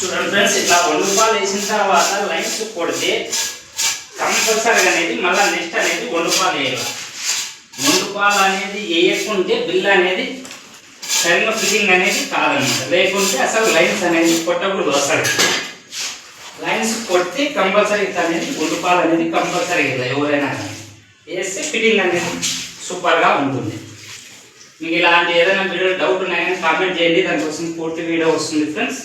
చూడండి ఫ్రెండ్స్, ఇట్లా 2 రూపాయలు వేసిన తర్వాత లైన్స్ కొడితే కంపల్సరీగా అనేది మళ్ళీ నెక్స్ట్ అనేది 2 రూపాయలు వేయాలి. 2 రూపాయలు అనేది వేయకుంటే బిల్ అనేది సరైన ఫిట్టింగ్ అనేది కాదనమాట. లేకుంటే అసలు లైన్స్ అనేది కొట్టకూడదు. అసలు లైన్స్ కొట్టి కంపల్సరీ అనేది 2 రూపాయలు అనేది కంపల్సరీ ఎవరైనా కానీ వేస్తే ఫిట్టింగ్ అనేది సూపర్గా ఉంటుంది. మీకు ఇలాంటి ఏదైనా వీడియో డౌట్ ఉన్నాయని కామెంట్ చేయండి, దానికోసం పూర్తి వీడియో వస్తుంది ఫ్రెండ్స్.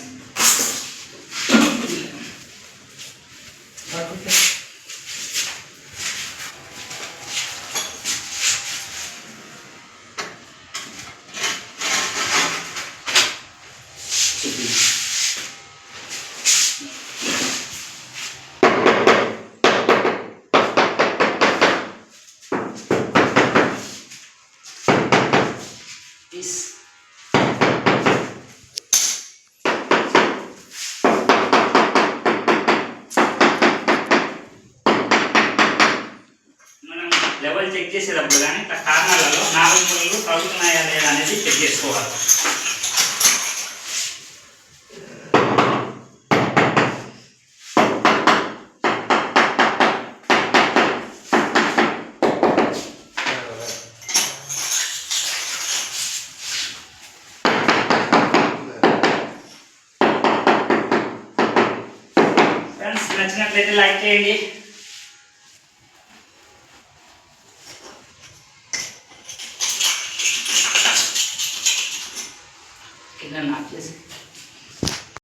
మనం లెవెల్ చెక్ చేసేటప్పుడు కానీ ఇట్లా కార్నర్లలో 4 మూలలు తగ్గుతున్నాయా లేదా అనేది చెక్ చేసుకోవాలి. ఫ్రెండ్స్, నచ్చినట్లయితే లైక్ చేయండి. కింద నాట్ చేసి